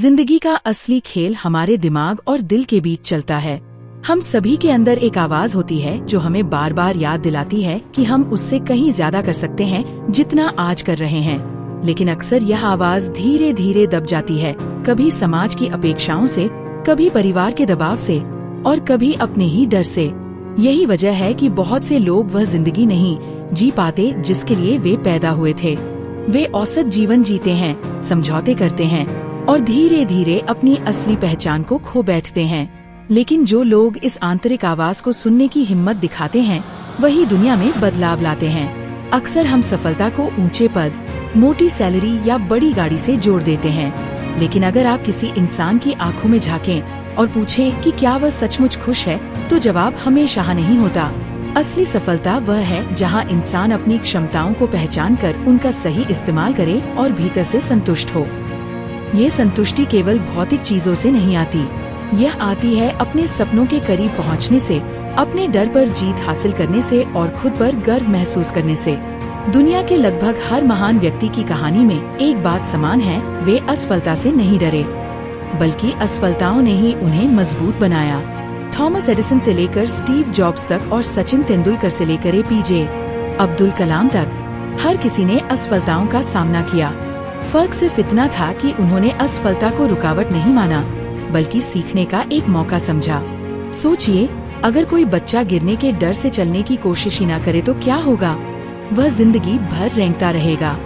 जिंदगी का असली खेल हमारे दिमाग और दिल के बीच चलता है। हम सभी के अंदर एक आवाज होती है जो हमें बार बार याद दिलाती है कि हम उससे कहीं ज्यादा कर सकते हैं जितना आज कर रहे हैं। लेकिन अक्सर यह आवाज धीरे धीरे दब जाती है, कभी समाज की अपेक्षाओं से, कभी परिवार के दबाव से और कभी अपने ही डर से। यही वजह है कि बहुत से लोग वह जिंदगी नहीं जी पाते जिसके लिए वे पैदा हुए थे। वे औसत जीवन जीते हैं, समझौते करते हैं और धीरे धीरे अपनी असली पहचान को खो बैठते हैं। लेकिन जो लोग इस आंतरिक आवाज को सुनने की हिम्मत दिखाते हैं, वही दुनिया में बदलाव लाते हैं। अक्सर हम सफलता को ऊंचे पद, मोटी सैलरी या बड़ी गाड़ी से जोड़ देते हैं, लेकिन अगर आप किसी इंसान की आंखों में झांकें और पूछें कि क्या वह सचमुच खुश है, तो जवाब हमेशा हाँ नहीं होता। असली सफलता वह है जहां इंसान अपनी क्षमताओं को पहचान कर उनका सही इस्तेमाल करे और भीतर से संतुष्ट हो। ये संतुष्टि केवल भौतिक चीजों से नहीं आती, यह आती है अपने सपनों के करीब पहुंचने से, अपने डर पर जीत हासिल करने से और खुद पर गर्व महसूस करने से। दुनिया के लगभग हर महान व्यक्ति की कहानी में एक बात समान है, वे असफलता से नहीं डरे, बल्कि असफलताओं ने ही उन्हें मजबूत बनाया। थॉमस एडिसन से लेकर स्टीव जॉब्स तक और सचिन तेंदुलकर से लेकर एपीजे अब्दुल कलाम तक, हर किसी ने असफलताओं का सामना किया। फर्क सिर्फ इतना था कि उन्होंने असफलता को रुकावट नहीं माना, बल्कि सीखने का एक मौका समझा। सोचिए, अगर कोई बच्चा गिरने के डर से चलने की कोशिश ही न करे तो क्या होगा? वह जिंदगी भर रेंगता रहेगा।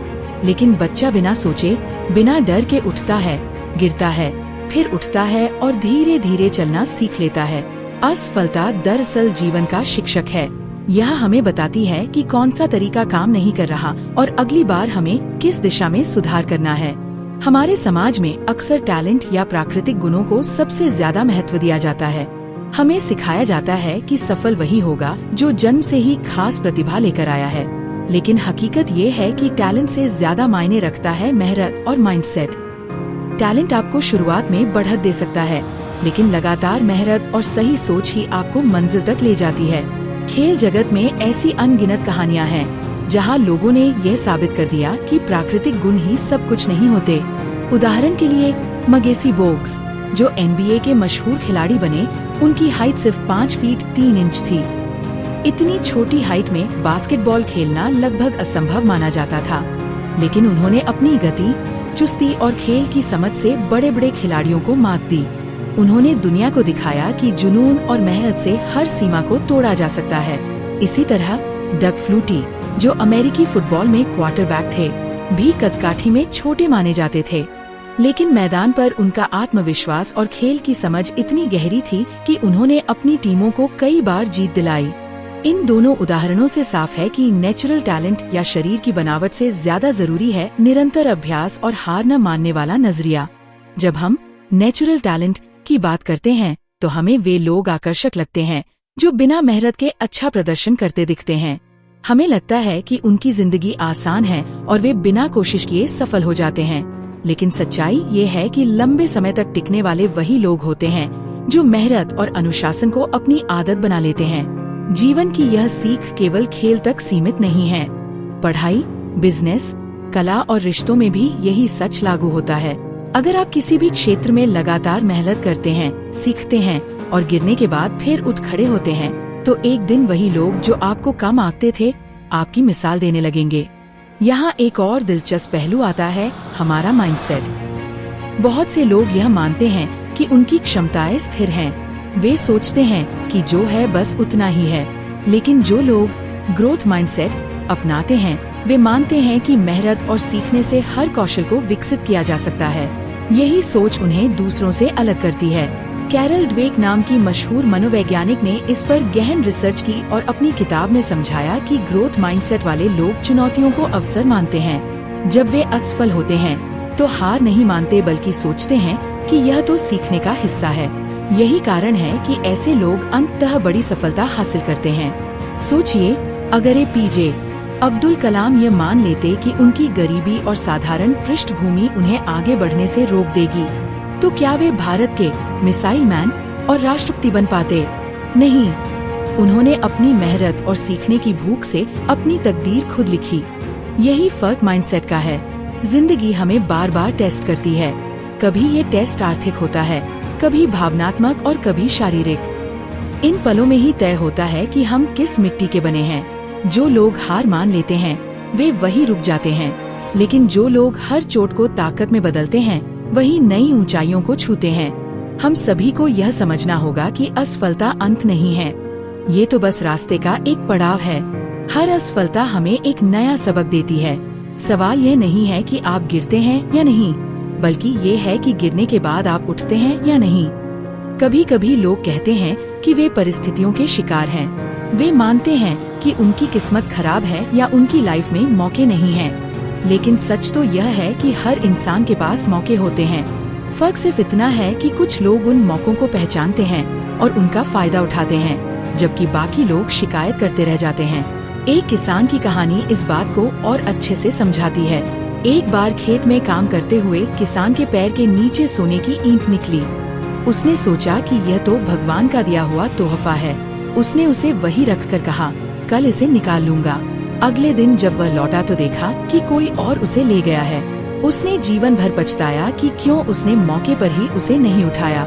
लेकिन बच्चा बिना सोचे, बिना डर के उठता है, गिरता है, फिर उठता है और धीरे धीरे चलना सीख लेता है। असफलता दरअसल जीवन का शिक्षक है। यह हमें बताती है कि कौन सा तरीका काम नहीं कर रहा और अगली बार हमें किस दिशा में सुधार करना है। हमारे समाज में अक्सर टैलेंट या प्राकृतिक गुणों को सबसे ज्यादा महत्व दिया जाता है। हमें सिखाया जाता है कि सफल वही होगा जो जन्म से ही खास प्रतिभा लेकर आया है। लेकिन हकीकत ये है कि टैलेंट से ज्यादा मायने रखता है मेहनत और माइंडसेट। टैलेंट आपको शुरुआत में बढ़त दे सकता है, लेकिन लगातार मेहनत और सही सोच ही आपको मंजिल तक ले जाती है। खेल जगत में ऐसी अनगिनत कहानियां हैं जहां लोगों ने यह साबित कर दिया कि प्राकृतिक गुण ही सब कुछ नहीं होते। उदाहरण के लिए मगेसी बोग्स, जो NBA के मशहूर खिलाड़ी बने, उनकी हाइट सिर्फ 5 फीट 3 इंच थी। इतनी छोटी हाइट में बास्केटबॉल खेलना लगभग असंभव माना जाता था, लेकिन उन्होंने अपनी गति, चुस्ती और खेल की समझ से बड़े बड़े खिलाड़ियों को मात दी। उन्होंने दुनिया को दिखाया कि जुनून और मेहनत से हर सीमा को तोड़ा जा सकता है। इसी तरह डग फ्लूटी, जो अमेरिकी फुटबॉल में क्वार्टरबैक थे, भी कदकाठी में छोटे माने जाते थे, लेकिन मैदान पर उनका आत्मविश्वास और खेल की समझ इतनी गहरी थी कि उन्होंने अपनी टीमों को कई बार जीत दिलाई। इन दोनों उदाहरणों से साफ है कि नेचुरल टैलेंट या शरीर की बनावट से ज्यादा जरूरी है निरंतर अभ्यास और हार न मानने वाला नजरिया। जब हम नेचुरल टैलेंट की बात करते हैं तो हमें वे लोग आकर्षक लगते हैं जो बिना मेहनत के अच्छा प्रदर्शन करते दिखते हैं। हमें लगता है कि उनकी जिंदगी आसान है और वे बिना कोशिश किए सफल हो जाते हैं। लेकिन सच्चाई ये है कि लंबे समय तक टिकने वाले वही लोग होते हैं जो मेहनत और अनुशासन को अपनी आदत बना लेते हैं। जीवन की यह सीख केवल खेल तक सीमित नहीं है। पढ़ाई, बिजनेस, कला और रिश्तों में भी यही सच लागू होता है। अगर आप किसी भी क्षेत्र में लगातार मेहनत करते हैं, सीखते हैं और गिरने के बाद फिर उठ खड़े होते हैं, तो एक दिन वही लोग जो आपको कम आंकते थे, आपकी मिसाल देने लगेंगे। यहाँ एक और दिलचस्प पहलू आता है, हमारा माइंडसेट। बहुत से लोग यह मानते हैं कि उनकी क्षमताएं स्थिर हैं। वे सोचते हैं कि जो है बस उतना ही है। लेकिन जो लोग ग्रोथ माइंडसेट अपनाते हैं, वे मानते हैं कि मेहनत और सीखने से हर कौशल को विकसित किया जा सकता है। यही सोच उन्हें दूसरों से अलग करती है। कैरल ड्वेक नाम की मशहूर मनोवैज्ञानिक ने इस पर गहन रिसर्च की और अपनी किताब में समझाया कि ग्रोथ माइंडसेट वाले लोग चुनौतियों को अवसर मानते हैं। जब वे असफल होते हैं तो हार नहीं मानते, बल्कि सोचते हैं कि यह तो सीखने का हिस्सा है। यही कारण है कि ऐसे लोग अंततः बड़ी सफलता हासिल करते हैं। सोचिए, अगर एपीजे अब्दुल कलाम ये मान लेते कि उनकी गरीबी और साधारण पृष्ठभूमि उन्हें आगे बढ़ने से रोक देगी, तो क्या वे भारत के मिसाइल मैन और राष्ट्रपति बन पाते? नहीं, उन्होंने अपनी मेहनत और सीखने की भूख से अपनी तकदीर खुद लिखी। यही फर्क माइंडसेट का है। जिंदगी हमें बार बार टेस्ट करती है, कभी ये टेस्ट आर्थिक होता है, कभी भावनात्मक और कभी शारीरिक। इन पलों में ही तय होता है कि हम किस मिट्टी के बने हैं। जो लोग हार मान लेते हैं वे वही रुक जाते हैं, लेकिन जो लोग हर चोट को ताकत में बदलते हैं वही नई ऊंचाइयों को छूते हैं। हम सभी को यह समझना होगा कि असफलता अंत नहीं है, ये तो बस रास्ते का एक पड़ाव है। हर असफलता हमें एक नया सबक देती है। सवाल यह नहीं है कि आप गिरते हैं या नहीं, बल्कि ये है कि गिरने के बाद आप उठते हैं या नहीं। कभी कभी लोग कहते हैं कि वे परिस्थितियों के शिकार हैं। वे मानते हैं कि उनकी किस्मत खराब है या उनकी लाइफ में मौके नहीं हैं। लेकिन सच तो यह है कि हर इंसान के पास मौके होते हैं। फर्क सिर्फ इतना है कि कुछ लोग उन मौकों को पहचानते हैं और उनका फायदा उठाते हैं, जबकि बाकी लोग शिकायत करते रह जाते हैं। एक किसान की कहानी इस बात को और अच्छे से समझाती है। एक बार खेत में काम करते हुए किसान के पैर के नीचे सोने की ईंट निकली। उसने सोचा कि यह तो भगवान का दिया हुआ तोहफा है। उसने उसे वही रखकर कहा, कल इसे निकाल लूंगा। अगले दिन जब वह लौटा तो देखा कि कोई और उसे ले गया है। उसने जीवन भर पछताया कि क्यों उसने मौके पर ही उसे नहीं उठाया।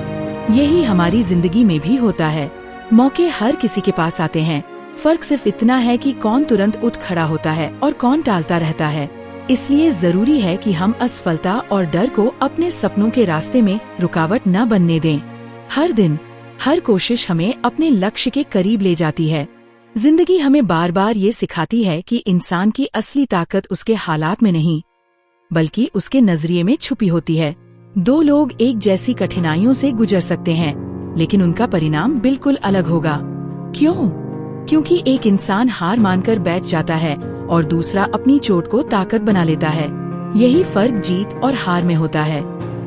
यही हमारी जिंदगी में भी होता है। मौके हर किसी के पास आते हैं, फर्क सिर्फ इतना है कि कौन तुरंत उठ खड़ा होता है और कौन टालता रहता है। इसलिए जरूरी है कि हम असफलता और डर को अपने सपनों के रास्ते में रुकावट न बनने दें। हर दिन, हर कोशिश हमें अपने लक्ष्य के करीब ले जाती है। जिंदगी हमें बार बार ये सिखाती है कि इंसान की असली ताकत उसके हालात में नहीं, बल्कि उसके नजरिए में छुपी होती है। दो लोग एक जैसी कठिनाइयों से गुजर सकते हैं, लेकिन उनका परिणाम बिल्कुल अलग होगा। क्यों? क्योंकि एक इंसान हार मानकर बैठ जाता है और दूसरा अपनी चोट को ताकत बना लेता है। यही फर्क जीत और हार में होता है।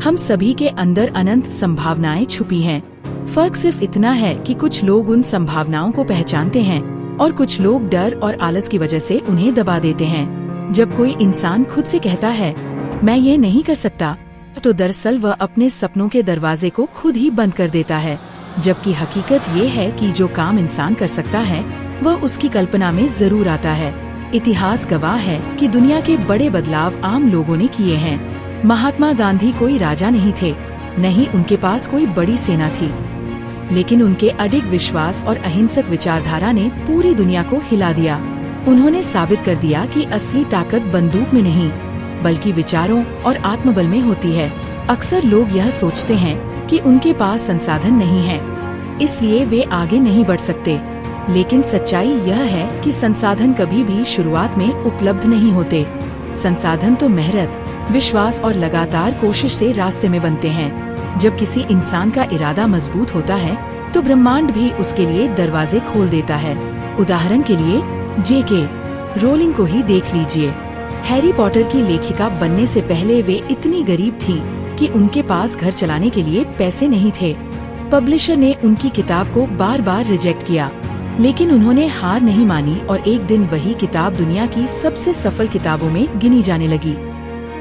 हम सभी के अंदर अनंत संभावनाएं छुपी हैं। फर्क सिर्फ इतना है कि कुछ लोग उन संभावनाओं को पहचानते हैं और कुछ लोग डर और आलस की वजह से उन्हें दबा देते हैं। जब कोई इंसान खुद से कहता है मैं ये नहीं कर सकता, तो दरअसल वह अपने सपनों के दरवाजे को खुद ही बंद कर देता है। जबकि हकीकत ये है कि जो काम इंसान कर सकता है वह उसकी कल्पना में जरूर आता है। इतिहास गवाह है कि दुनिया के बड़े बदलाव आम लोगों ने किए हैं। महात्मा गांधी कोई राजा नहीं थे, नहीं उनके पास कोई बड़ी सेना थी, लेकिन उनके अडिग विश्वास और अहिंसक विचारधारा ने पूरी दुनिया को हिला दिया। उन्होंने साबित कर दिया कि असली ताकत बंदूक में नहीं, बल्कि विचारों और आत्मबल में होती है। अक्सर लोग यह सोचते हैं कि उनके पास संसाधन नहीं है, इसलिए वे आगे नहीं बढ़ सकते। लेकिन सच्चाई यह है कि संसाधन कभी भी शुरुआत में उपलब्ध नहीं होते। संसाधन तो मेहनत, विश्वास और लगातार कोशिश से रास्ते में बनते हैं। जब किसी इंसान का इरादा मजबूत होता है तो ब्रह्मांड भी उसके लिए दरवाजे खोल देता है। उदाहरण के लिए J.K. रोलिंग को ही देख लीजिए। हैरी पॉटर की लेखिका बनने से पहले वे इतनी गरीब थीं कि उनके पास घर चलाने के लिए पैसे नहीं थे। पब्लिशर ने उनकी किताब को बार बार रिजेक्ट किया, लेकिन उन्होंने हार नहीं मानी और एक दिन वही किताब दुनिया की सबसे सफल किताबों में गिनी जाने लगी।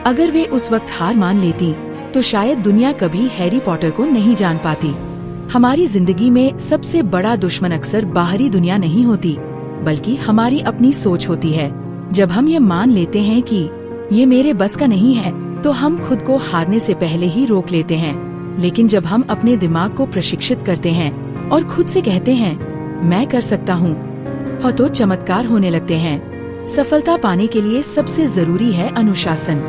अगर वे उस वक्त हार मान लेती तो शायद दुनिया कभी हैरी पॉटर को नहीं जान पाती। हमारी जिंदगी में सबसे बड़ा दुश्मन अक्सर बाहरी दुनिया नहीं होती, बल्कि हमारी अपनी सोच होती है। जब हम ये मान लेते हैं कि ये मेरे बस का नहीं है, तो हम खुद को हारने से पहले ही रोक लेते हैं। लेकिन जब हम अपने दिमाग को प्रशिक्षित करते हैं और खुद से कहते हैं मैं कर सकता हूँ, तो चमत्कार होने लगते हैं। सफलता पाने के लिए सबसे जरूरी है अनुशासन।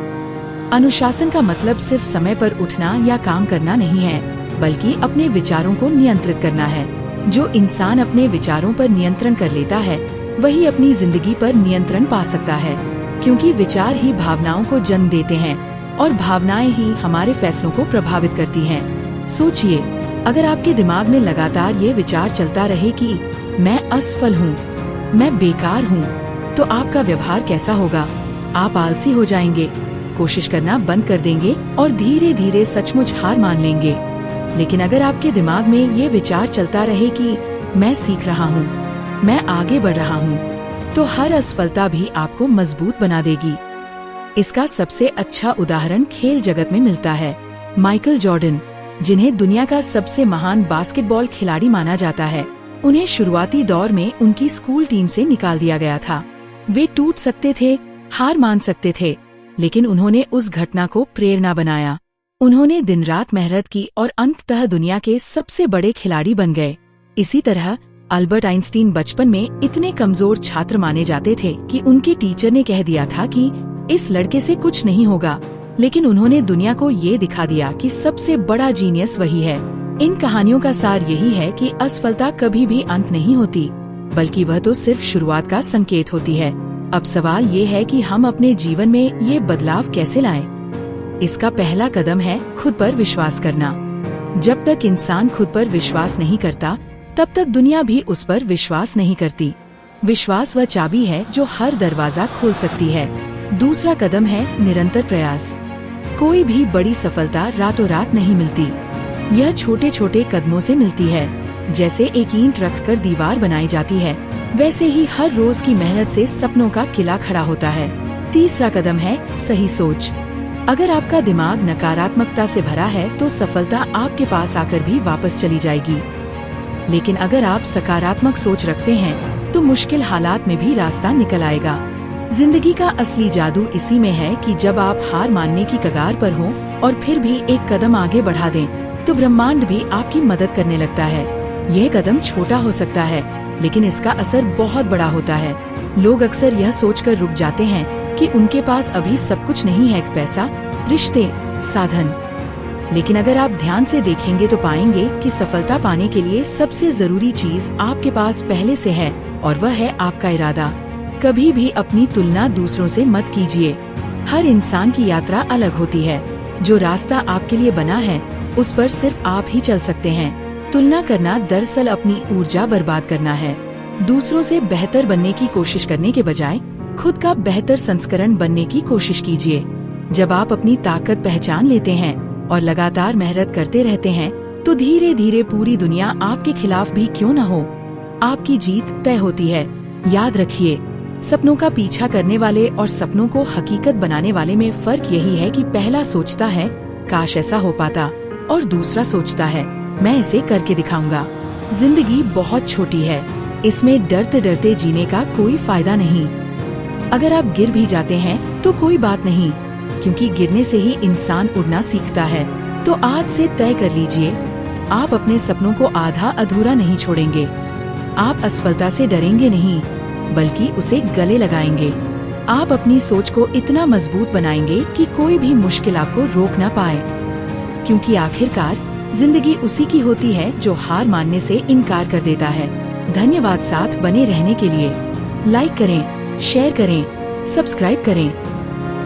अनुशासन का मतलब सिर्फ समय पर उठना या काम करना नहीं है, बल्कि अपने विचारों को नियंत्रित करना है। जो इंसान अपने विचारों पर नियंत्रण कर लेता है वही अपनी जिंदगी पर नियंत्रण पा सकता है, क्योंकि विचार ही भावनाओं को जन्म देते हैं और भावनाएं ही हमारे फैसलों को प्रभावित करती हैं। सोचिए, अगर आपके दिमाग में लगातार ये विचार चलता रहे कि मैं असफल हूँ, मैं बेकार हूँ, तो आपका व्यवहार कैसा होगा? आप आलसी हो जाएंगे, कोशिश करना बंद कर देंगे और धीरे धीरे सचमुच हार मान लेंगे। लेकिन अगर आपके दिमाग में ये विचार चलता रहे कि मैं सीख रहा हूँ, मैं आगे बढ़ रहा हूँ, तो हर असफलता भी आपको मजबूत बना देगी। इसका सबसे अच्छा उदाहरण खेल जगत में मिलता है। माइकल जॉर्डन, जिन्हें दुनिया का सबसे महान बास्केटबॉल खिलाड़ी माना जाता है, उन्हें शुरुआती दौर में उनकी स्कूल टीम से निकाल दिया गया था। वे टूट सकते थे, हार मान सकते थे, लेकिन उन्होंने उस घटना को प्रेरणा बनाया। उन्होंने दिन रात मेहनत की और अंततः दुनिया के सबसे बड़े खिलाड़ी बन गए। इसी तरह अल्बर्ट आइंस्टीन बचपन में इतने कमजोर छात्र माने जाते थे कि उनके टीचर ने कह दिया था कि इस लड़के से कुछ नहीं होगा, लेकिन उन्होंने दुनिया को ये दिखा दिया कि सबसे बड़ा जीनियस वही है। इन कहानियों का सार यही है कि असफलता कभी भी अंत नहीं होती, बल्कि वह तो सिर्फ शुरुआत का संकेत होती है। अब सवाल ये है कि हम अपने जीवन में ये बदलाव कैसे लाएं? इसका पहला कदम है खुद पर विश्वास करना। जब तक इंसान खुद पर विश्वास नहीं करता, तब तक दुनिया भी उस पर विश्वास नहीं करती। विश्वास वह चाबी है जो हर दरवाजा खोल सकती है। दूसरा कदम है निरंतर प्रयास। कोई भी बड़ी सफलता रातों रात नहीं मिलती, यह छोटे छोटे कदमों से मिलती है। जैसे एक ईंट रखकर दीवार बनाई जाती है, वैसे ही हर रोज की मेहनत से सपनों का किला खड़ा होता है। तीसरा कदम है सही सोच। अगर आपका दिमाग नकारात्मकता से भरा है तो सफलता आपके पास आकर भी वापस चली जाएगी। लेकिन अगर आप सकारात्मक सोच रखते हैं तो मुश्किल हालात में भी रास्ता निकल आएगा। जिंदगी का असली जादू इसी में है कि जब आप हार मानने की कगार पर हों और फिर भी एक कदम आगे बढ़ा दें, तो ब्रह्मांड भी आपकी मदद करने लगता है। यह कदम छोटा हो सकता है, लेकिन इसका असर बहुत बड़ा होता है। लोग अक्सर यह सोचकर रुक जाते हैं कि उनके पास अभी सब कुछ नहीं है, पैसा, रिश्ते, साधन। लेकिन अगर आप ध्यान से देखेंगे तो पाएंगे कि सफलता पाने के लिए सबसे जरूरी चीज आपके पास पहले से है, और वह है आपका इरादा। कभी भी अपनी तुलना दूसरों से मत कीजिए। हर इंसान की यात्रा अलग होती है। जो रास्ता आपके लिए बना है, उस पर सिर्फ आप ही चल सकते हैं। तुलना करना दरअसल अपनी ऊर्जा बर्बाद करना है। दूसरों से बेहतर बनने की कोशिश करने के बजाय खुद का बेहतर संस्करण बनने की कोशिश कीजिए। जब आप अपनी ताकत पहचान लेते हैं और लगातार मेहनत करते रहते हैं, तो धीरे धीरे पूरी दुनिया आपके खिलाफ भी क्यों न हो, आपकी जीत तय होती है। याद रखिए, सपनों का पीछा करने वाले और सपनों को हकीकत बनाने वाले में फर्क यही है कि पहला सोचता है काश ऐसा हो पाता, और दूसरा सोचता है मैं इसे करके दिखाऊंगा। जिंदगी बहुत छोटी है, इसमें डरते डरते जीने का कोई फायदा नहीं। अगर आप गिर भी जाते हैं तो कोई बात नहीं, क्योंकि गिरने से ही इंसान उड़ना सीखता है। तो आज से तय कर लीजिए, आप अपने सपनों को आधा अधूरा नहीं छोड़ेंगे। आप असफलता से डरेंगे नहीं, बल्कि उसे गले लगाएंगे। आप अपनी सोच को इतना मजबूत बनाएंगे कि कोई भी मुश्किल आपको रोक ना पाए, क्योंकि आखिरकार जिंदगी उसी की होती है जो हार मानने से इनकार कर देता है। धन्यवाद साथ बने रहने के लिए। लाइक करें, शेयर करें, सब्सक्राइब करें।